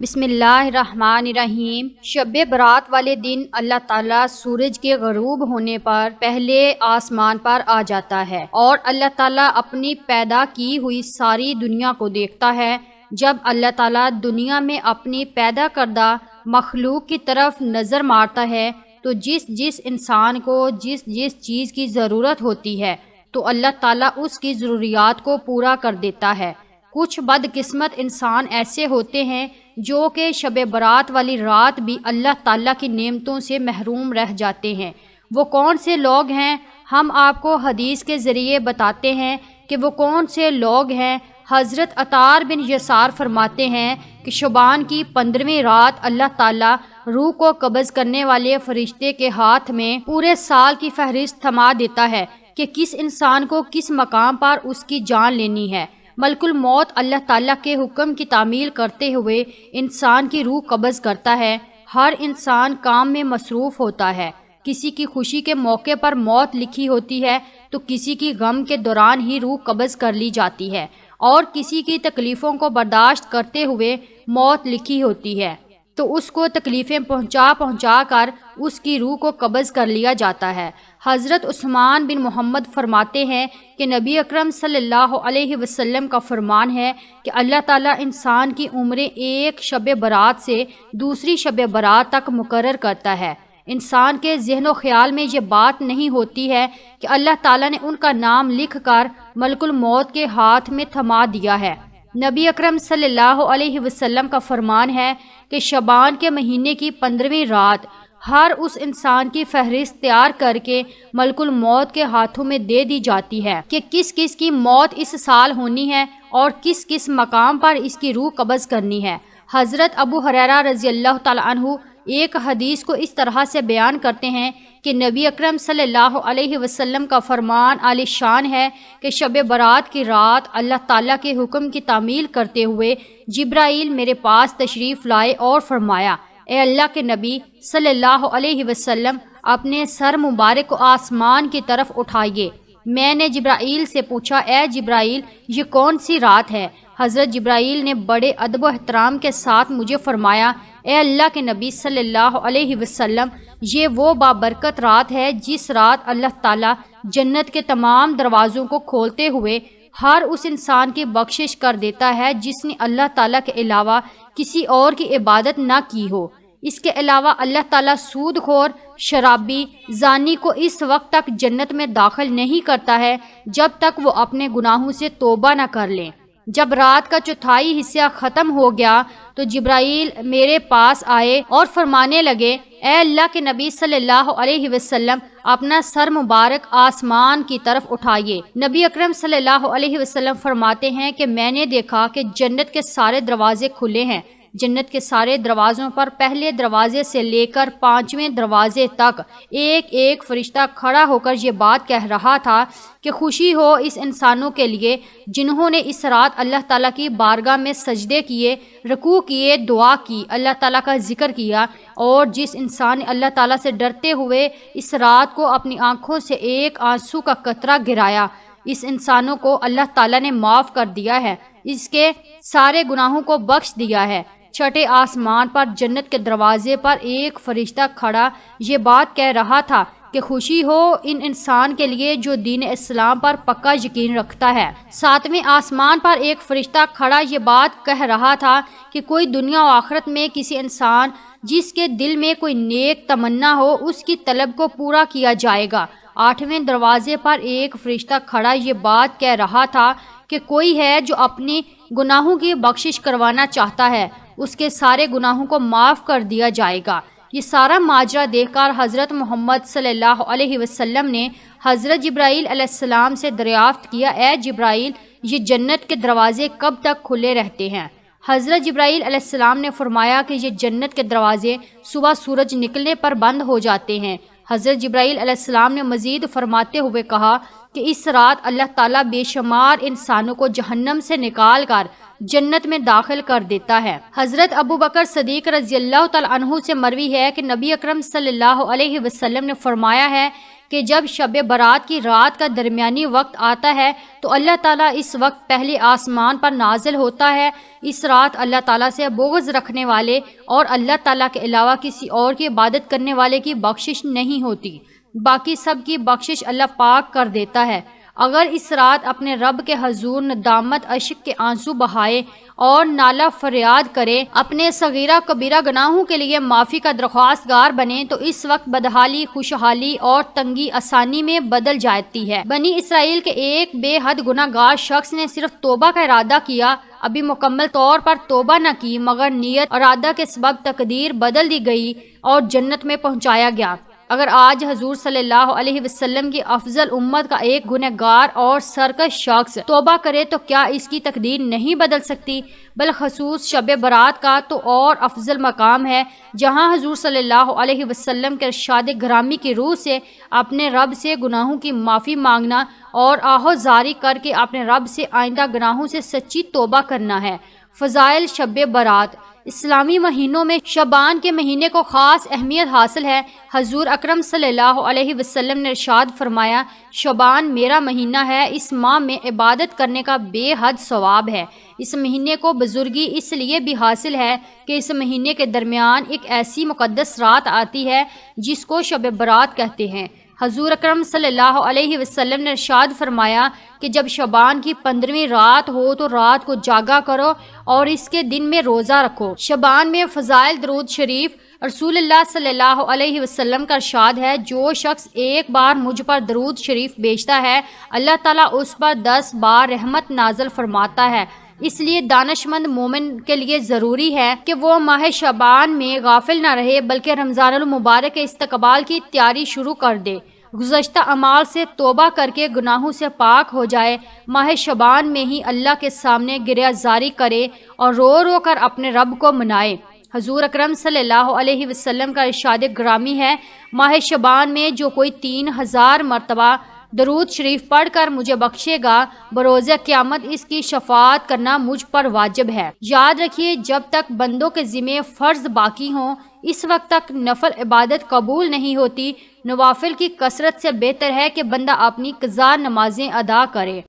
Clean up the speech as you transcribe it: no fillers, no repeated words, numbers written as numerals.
بسم اللہ الرحمن الرحیم۔ شب برات والے دن اللہ تعالیٰ سورج کے غروب ہونے پر پہلے آسمان پر آ جاتا ہے اور اللہ تعالیٰ اپنی پیدا کی ہوئی ساری دنیا کو دیکھتا ہے۔ جب اللہ تعالیٰ دنیا میں اپنی پیدا کردہ مخلوق کی طرف نظر مارتا ہے تو جس جس انسان کو جس جس چیز کی ضرورت ہوتی ہے تو اللہ تعالیٰ اس کی ضروریات کو پورا کر دیتا ہے۔ کچھ بدقسمت انسان ایسے ہوتے ہیں جو کہ شب برات والی رات بھی اللہ تعالیٰ کی نعمتوں سے محروم رہ جاتے ہیں۔ وہ کون سے لوگ ہیں؟ ہم آپ کو حدیث کے ذریعے بتاتے ہیں کہ وہ کون سے لوگ ہیں۔ حضرت عطار بن یسار فرماتے ہیں کہ شعبان کی 15ویں رات اللہ تعالیٰ روح کو قبض کرنے والے فرشتے کے ہاتھ میں پورے سال کی فہرست تھما دیتا ہے کہ کس انسان کو کس مقام پر اس کی جان لینی ہے۔ ملک الموت اللہ تعالیٰ کے حکم کی تعمیل کرتے ہوئے انسان کی روح قبض کرتا ہے۔ ہر انسان کام میں مصروف ہوتا ہے۔ کسی کی خوشی کے موقع پر موت لکھی ہوتی ہے تو کسی کی غم کے دوران ہی روح قبض کر لی جاتی ہے اور کسی کی تکلیفوں کو برداشت کرتے ہوئے موت لکھی ہوتی ہے تو اس کو تکلیفیں پہنچا کر اس کی روح کو قبض کر لیا جاتا ہے۔ حضرت عثمان بن محمد فرماتے ہیں کہ نبی اکرم صلی اللہ علیہ وسلم کا فرمان ہے کہ اللہ تعالیٰ انسان کی عمریں ایک شب برات سے دوسری شب برات تک مقرر کرتا ہے۔ انسان کے ذہن و خیال میں یہ بات نہیں ہوتی ہے کہ اللہ تعالیٰ نے ان کا نام لکھ کر ملک الموت کے ہاتھ میں تھما دیا ہے۔ نبی اکرم صلی اللہ علیہ وسلم کا فرمان ہے کہ شعبان کے مہینے کی 15ویں رات ہر اس انسان کی فہرست تیار کر کے ملک الموت کے ہاتھوں میں دے دی جاتی ہے کہ کس کس کی موت اس سال ہونی ہے اور کس کس مقام پر اس کی روح قبض کرنی ہے۔ حضرت ابو ہریرہ رضی اللہ تعالی عنہ ایک حدیث کو اس طرح سے بیان کرتے ہیں کہ نبی اکرم صلی اللہ علیہ وسلم کا فرمان عالی شان ہے کہ شب برات کی رات اللہ تعالیٰ کے حکم کی تعمیل کرتے ہوئے جبرائیل میرے پاس تشریف لائے اور فرمایا، اے اللہ کے نبی صلی اللہ علیہ وسلم، اپنے سر مبارک کو آسمان کی طرف اٹھائیے۔ میں نے جبرائیل سے پوچھا، اے جبرائیل، یہ کون سی رات ہے؟ حضرت جبرائیل نے بڑے ادب و احترام کے ساتھ مجھے فرمایا، اے اللہ کے نبی صلی اللہ علیہ وسلم، یہ وہ بابرکت رات ہے جس رات اللہ تعالیٰ جنت کے تمام دروازوں کو کھولتے ہوئے ہر اس انسان کی بخشش کر دیتا ہے جس نے اللہ تعالیٰ کے علاوہ کسی اور کی عبادت نہ کی ہو۔ اس کے علاوہ اللہ تعالیٰ سود خور، شرابی، زانی کو اس وقت تک جنت میں داخل نہیں کرتا ہے جب تک وہ اپنے گناہوں سے توبہ نہ کر لیں۔ جب رات کا چوتھائی حصہ ختم ہو گیا تو جبرائیل میرے پاس آئے اور فرمانے لگے، اے اللہ کے نبی صلی اللہ علیہ وسلم، اپنا سر مبارک آسمان کی طرف اٹھائیے۔ نبی اکرم صلی اللہ علیہ وسلم فرماتے ہیں کہ میں نے دیکھا کہ جنت کے سارے دروازے کھلے ہیں۔ جنت کے سارے دروازوں پر پہلے دروازے سے لے کر 5ویں دروازے تک ایک ایک فرشتہ کھڑا ہو کر یہ بات کہہ رہا تھا کہ خوشی ہو اس انسانوں کے لیے جنہوں نے اس رات اللہ تعالیٰ کی بارگاہ میں سجدے کیے، رکوع کیے، دعا کی، اللہ تعالیٰ کا ذکر کیا، اور جس انسان نے اللہ تعالیٰ سے ڈرتے ہوئے اس رات کو اپنی آنکھوں سے ایک آنسو کا قطرہ گرایا، اس انسانوں کو اللہ تعالیٰ نے معاف کر دیا ہے، اس کے سارے گناہوں کو بخش دیا ہے۔ چھٹے آسمان پر جنت کے دروازے پر ایک فرشتہ کھڑا یہ بات کہہ رہا تھا کہ خوشی ہو ان انسان کے لیے جو دین اسلام پر پکا یقین رکھتا ہے۔ 7ویں آسمان پر ایک فرشتہ کھڑا یہ بات کہہ رہا تھا کہ کوئی دنیا و آخرت میں کسی انسان جس کے دل میں کوئی نیک تمنا ہو اس کی طلب کو پورا کیا جائے گا۔ 8ویں دروازے پر ایک فرشتہ کھڑا یہ بات کہہ رہا تھا کہ کوئی ہے جو اپنی گناہوں کی بخشش کروانا چاہتا ہے، اس کے سارے گناہوں کو معاف کر دیا جائے گا۔ یہ سارا ماجرا دیکھ کر حضرت محمد صلی اللہ علیہ وسلم نے حضرت جبرائیل علیہ السلام سے دریافت کیا، اے جبرائیل، یہ جنت کے دروازے کب تک کھلے رہتے ہیں؟ حضرت جبرائیل علیہ السلام نے فرمایا کہ یہ جنت کے دروازے صبح سورج نکلنے پر بند ہو جاتے ہیں۔ حضرت جبرائیل علیہ السلام نے مزید فرماتے ہوئے کہا کہ اس رات اللہ تعالیٰ بے شمار انسانوں کو جہنم سے نکال کر جنت میں داخل کر دیتا ہے۔ حضرت ابو بکر صدیق رضی اللہ تعالیٰ عنہ سے مروی ہے کہ نبی اکرم صلی اللہ علیہ وسلم نے فرمایا ہے کہ جب شب برات کی رات کا درمیانی وقت آتا ہے تو اللہ تعالیٰ اس وقت پہلے آسمان پر نازل ہوتا ہے۔ اس رات اللہ تعالیٰ سے بغض رکھنے والے اور اللہ تعالیٰ کے علاوہ کسی اور کی عبادت کرنے والے کی بخشش نہیں ہوتی، باقی سب کی بخشش اللہ پاک کر دیتا ہے۔ اگر اس رات اپنے رب کے حضور ندامت اشک کے آنسو بہائے اور نالہ فریاد کرے، اپنے صغیرہ کبیرہ گناہوں کے لیے معافی کا درخواست گار بنے، تو اس وقت بدحالی خوشحالی اور تنگی آسانی میں بدل جاتی ہے۔ بنی اسرائیل کے ایک بے حد گناہ گار شخص نے صرف توبہ کا ارادہ کیا، ابھی مکمل طور پر توبہ نہ کی، مگر نیت ارادہ کے سبب تقدیر بدل دی گئی اور جنت میں پہنچایا گیا۔ اگر آج حضور صلی اللہ علیہ وسلم کی افضل امت کا ایک گنہگار اور سرکش شخص توبہ کرے تو کیا اس کی تقدیر نہیں بدل سکتی؟ بالخصوص شب برات کا تو اور افضل مقام ہے، جہاں حضور صلی اللہ علیہ وسلم کے ارشاد گرامی کی روح سے اپنے رب سے گناہوں کی معافی مانگنا اور آہو زاری کر کے اپنے رب سے آئندہ گناہوں سے سچی توبہ کرنا ہے۔ فضائل شب برات۔ اسلامی مہینوں میں شعبان کے مہینے کو خاص اہمیت حاصل ہے۔ حضور اکرم صلی اللہ علیہ وسلم نے ارشاد فرمایا، شعبان میرا مہینہ ہے، اس ماہ میں عبادت کرنے کا بے حد ثواب ہے۔ اس مہینے کو بزرگی اس لیے بھی حاصل ہے کہ اس مہینے کے درمیان ایک ایسی مقدس رات آتی ہے جس کو شب برات کہتے ہیں۔ حضور اکرم صلی اللہ علیہ وسلم نے ارشاد فرمایا کہ جب شعبان کی 15ویں رات ہو تو رات کو جاگا کرو اور اس کے دن میں روزہ رکھو۔ شعبان میں فضائل درود شریف۔ رسول اللہ صلی اللہ علیہ وسلم کا ارشاد ہے، جو شخص ایک بار مجھ پر درود شریف بھیجتا ہے، اللہ تعالیٰ اس پر 10 بار رحمت نازل فرماتا ہے۔ اس لیے دانش مند مومن کے لیے ضروری ہے کہ وہ ماہ شعبان میں غافل نہ رہے بلکہ رمضان المبارک کے استقبال کی تیاری شروع کر دے، گزشتہ اعمال سے توبہ کر کے گناہوں سے پاک ہو جائے، ماہ شعبان میں ہی اللہ کے سامنے گریہ زاری کرے اور رو رو کر اپنے رب کو منائے۔ حضور اکرم صلی اللہ علیہ وسلم کا ارشاد گرامی ہے، ماہ شعبان میں جو کوئی 3000 مرتبہ درود شریف پڑھ کر مجھے بخشے گا، بروز قیامت اس کی شفاعت کرنا مجھ پر واجب ہے۔ یاد رکھیے، جب تک بندوں کے ذمہ فرض باقی ہوں اس وقت تک نفل عبادت قبول نہیں ہوتی۔ نوافل کی کثرت سے بہتر ہے کہ بندہ اپنی قضا نمازیں ادا کرے۔